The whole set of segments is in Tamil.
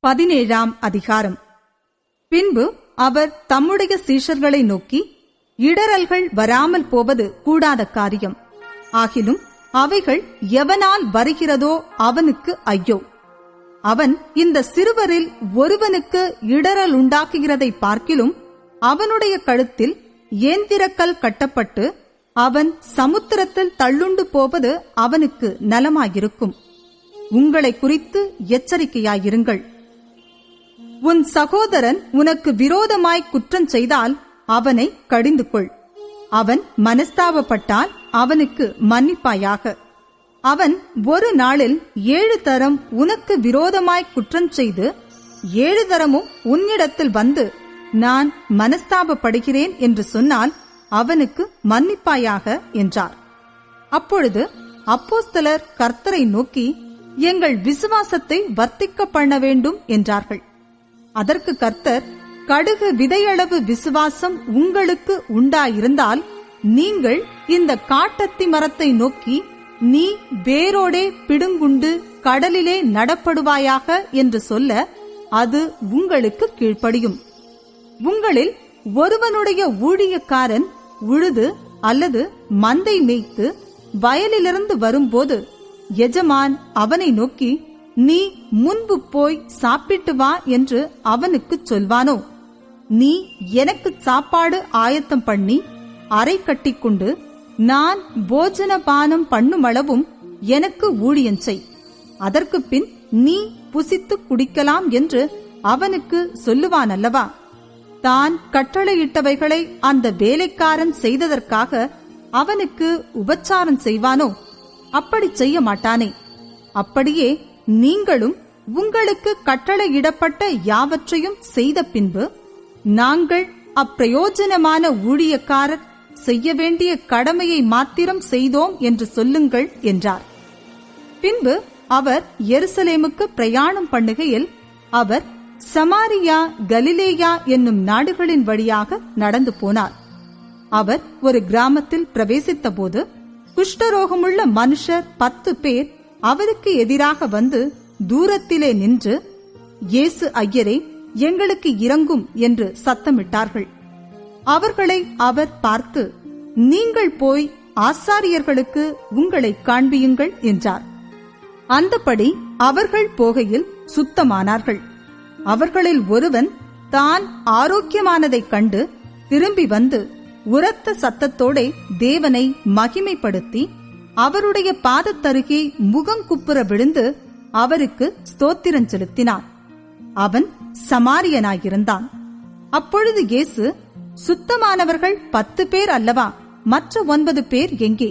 17 அதிகாரம். பின்பு அவர் தம்முடைய சீஷர்களை நோக்கி, இடறல்கள் வராமல் போவது கூடாத காரியம். ஆகிலும் அவைகள் எவனால் வருகிறதோ அவனுக்கு ஐயோ. அவன் இந்த சிறுவரில் ஒருவனுக்கு இடறல் உண்டாக்குகிறதை பார்க்கிலும் அவனுடைய கழுத்தில் ஏந்திரக்கல் கட்டப்பட்டு அவன் சமுத்திரத்தில் தள்ளுண்டு போவது அவனுக்கு நலமாயிருக்கும். உங்களை குறித்து எச்சரிக்கையாயிருங்கள். உன் சகோதரன் உனக்கு விரோதமாய் குற்றம் செய்தால் அவனை கடிந்து கொள். அவன் மனஸ்தாபப்பட்டால் அவனுக்கு மன்னிப்பாயாக. அவன் ஒரு நாளில் 7 தரம் உனக்கு விரோதமாய் குற்றம் செய்து 7 தரமும் உன்னிடத்தில் வந்து நான் மனஸ்தாபப்படுகிறேன் என்று சொன்னால் அவனுக்கு மன்னிப்பாயாக என்றார். அப்பொழுது அப்போஸ்தலர் கர்த்தரை நோக்கி, எங்கள் விசுவாசத்தை வர்த்திக்க பண்ண வேண்டும் என்றார்கள். அதற்கு கர்த்தர், கடுகு விதையளவு விசுவாசம் உங்களுக்கு உண்டாயிருந்தால் நீங்கள் இந்த காட்டத்தி மரத்தை நோக்கி, நீ வேரோடே பிடுங்குண்டு கடலிலே நடப்படுவாயாக என்று சொல்ல அது உங்களுக்கு கீழ்ப்படியும். உங்களில் ஒருவனுடைய ஊழியக்காரன் உழுது அல்லது மந்தை மேய்த்து வயலிலிருந்து வரும்போது எஜமான் அவனை நோக்கி, நீ முன்பு போய் சாப்பிட்டு வா என்று அவனுக்கு சொல்வானோ? நீ எனக்கு சாப்பாடு ஆயத்தம் பண்ணி அறை கட்டிக்கொண்டு நான் போஜன பானம் பண்ணுமளவும் எனக்கு ஊழியம் செய். அதற்கு பின் நீ புசித்து குடிக்கலாம் என்று அவனுக்கு சொல்லுவான் அல்லவா? தான் கட்டளையிட்டவைகளை அந்த வேலைக்காரன் செய்ததற்காக அவனுக்கு உபச்சாரம் செய்வானோ? அப்படி செய்ய மாட்டானே. அப்படியே நீங்களும் உங்களுக்கு கட்டளையிடப்பட்ட யாவற்றையும் செய்த பின்பு, நாங்கள் அப்பிரயோஜனமான ஊழியக்காரர் செய்ய வேண்டிய கடமையை மாத்திரம் செய்தோம் என்று சொல்லுங்கள் என்றார். பின்பு அவர் எருசலேமுக்கு பிரயாணம் பண்ணுகையில் அவர் சமாரியா, கலிலேயா என்னும் நாடுகளின் வழியாக நடந்து போனார். அவர் ஒரு கிராமத்தில் பிரவேசித்த போது குஷ்டரோகமுள்ள மனுஷர் 10 பேர் அவருக்கு எதிராக வந்து தூரத்திலே நின்று, இயேசு ஐயரே, எங்களுக்கு இரங்கும் என்று சத்தமிட்டார்கள். அவர்களை அவர் பார்த்து, நீங்கள் போய் ஆசாரியர்களுக்கு உங்களை காண்பியுங்கள் என்றார். அந்தபடி அவர்கள் போகையில் சுத்தமானார்கள். அவர்களில் ஒருவன் தான் ஆரோக்கியமானதைக் கண்டு திரும்பி வந்து உரத்த சத்தத்தோட தேவனை மகிமைப்படுத்தி அவருடைய பாதத்தருகே முகங்குப்புற விழுந்து அவருக்கு ஸ்தோத்திரம் செலுத்தினான். அவன் சமாரியனாயிருந்தான். அப்பொழுது இயேசு, சுத்தமானவர்கள் 10 பேர் அல்லவா, மற்ற 9 பேர் எங்கே?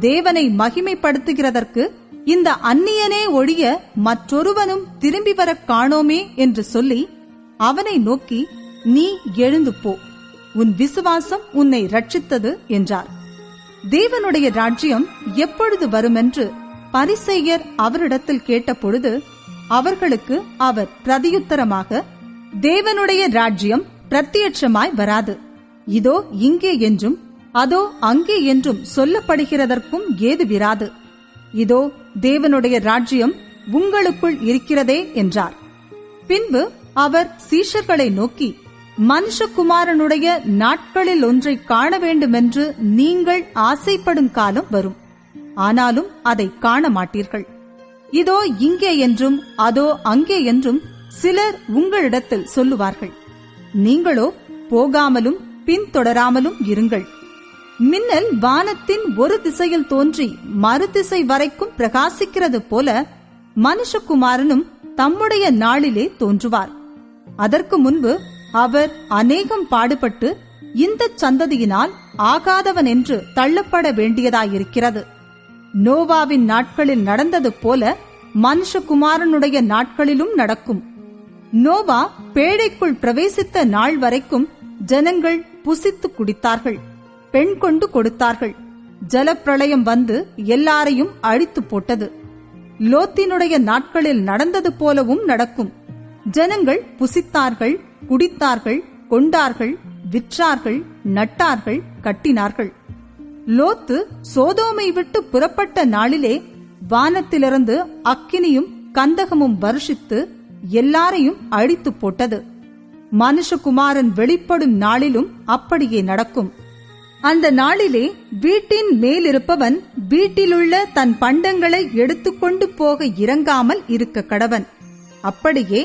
தேவனை மகிமைப்படுத்துகிறதற்கு இந்த அந்நியனே ஒழிய மற்றொருவனும் திரும்பி வர காணோமே என்று சொல்லி அவனை நோக்கி, நீ எழுந்து போ, உன் விசுவாசம் உன்னை ரட்சித்தது என்றார். தேவனுடைய ராஜ்யம் எப்பொழுது வருமென்று பரிசேயர் அவரிடத்தில் கேட்டபொழுது அவர்களுக்கு அவர் பிரதியுத்தரமாக, தேவனுடைய ராஜ்யம் பிரத்யட்சமாய் வராது. இதோ இங்கே என்றும் அதோ அங்கே என்றும் சொல்லப்படுகிறதற்கும் ஏதுவிராது. இதோ தேவனுடைய ராஜ்யம் உங்களுக்குள் இருக்கிறதே என்றார். பின்பு அவர் சீஷர்களை நோக்கி, மனுஷகுமாரனுடைய நாட்களில் ஒன்றை காண வேண்டுமென்று நீங்கள் ஆசைப்படும் காலம் வரும். ஆனாலும் அதை காண மாட்டீர்கள். இதோ இங்கே என்றும் அதோ அங்கே என்றும் சிலர் உங்களிடத்தில் சொல்லுவார்கள். நீங்களோ போகாமலும் பின்தொடராமலும் இருங்கள். மின்னல் வானத்தின் ஒரு திசையில் தோன்றி மறுதிசை வரைக்கும் பிரகாசிக்கிறது போல மனுஷகுமாரனும் தம்முடைய நாளிலே தோன்றுவார். அதற்கு முன்பு அவர் அநேகம் பாடுபட்டு இந்த சந்ததியினால் ஆகாதவன் என்று தள்ளப்பட வேண்டியதாயிருக்கிறது. நோவாவின் நாட்களில் நடந்தது போல மனுஷகுமாரனுடைய நாட்களிலும் நடக்கும். நோவா பேழைக்குள் பிரவேசித்த நாள் வரைக்கும் ஜனங்கள் புசித்து குடித்தார்கள், பெண் கொண்டு கொடுத்தார்கள். ஜலப்பிரளயம் வந்து எல்லாரையும் அழித்து போட்டது. லோத்தினுடைய நாட்களில் நடந்தது போலவும் நடக்கும். ஜனங்கள் புசித்தார்கள், குடித்தார்கள், கொண்டார்கள், விற்றார்கள், நட்டார்கள், கட்டினார்கள். லோத்து சோதோமை விட்டு புறப்பட்ட நாளிலே வானத்திலிருந்து அக்கினியும் கந்தகமும் வருஷித்து எல்லாரையும் அழித்து போட்டது. மனுஷகுமாரன் வெளிப்படும் நாளிலும் அப்படியே நடக்கும். அந்த நாளிலே வீட்டின் மேலிருப்பவன் வீட்டிலுள்ள தன் பண்டங்களை எடுத்துக்கொண்டு போக இறங்காமல் இருக்க கடவன். அப்படியே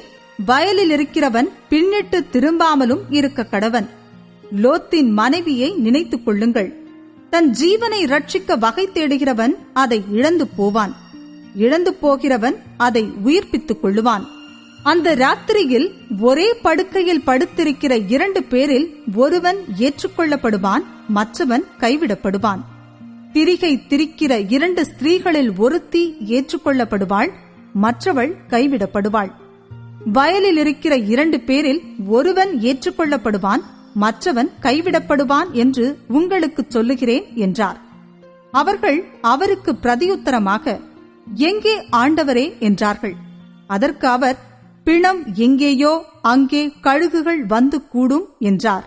வயலில் இருக்கிறவன் பின்னிட்டு திரும்பாமலும் இருக்க கடவன். லோத்தின் மனைவியை நினைத்துக் கொள்ளுங்கள். தன் ஜீவனை ரட்சிக்க வகை தேடுகிறவன் அதை இழந்து போவான். இழந்து போகிறவன் அதை உயிர்ப்பித்துக் கொள்ளுவான். அந்த ராத்திரியில் ஒரே படுக்கையில் படுத்திருக்கிற 2 பேரில் ஒருவன் ஏற்றுக்கொள்ளப்படுவான், மற்றவன் கைவிடப்படுவான். திரிகை திரிக்கிற 2 ஸ்திரீகளில் ஒருத்தி ஏற்றுக்கொள்ளப்படுவாள், மற்றவள் கைவிடப்படுவாள். வயலில் இருக்கிற 2 பேரில் ஒருவன் ஏற்றுக்கொள்ளப்படுவான், மற்றவன் கைவிடப்படுவான் என்று உங்களுக்கு சொல்லுகிறேன் என்றார். அவர்கள் அவருக்கு பிரதியுத்தரமாக, எங்கே ஆண்டவரே என்றார்கள். அதற்கு அவர், பிணம் எங்கேயோ அங்கே கழுகுகள் வந்து கூடும் என்றார்.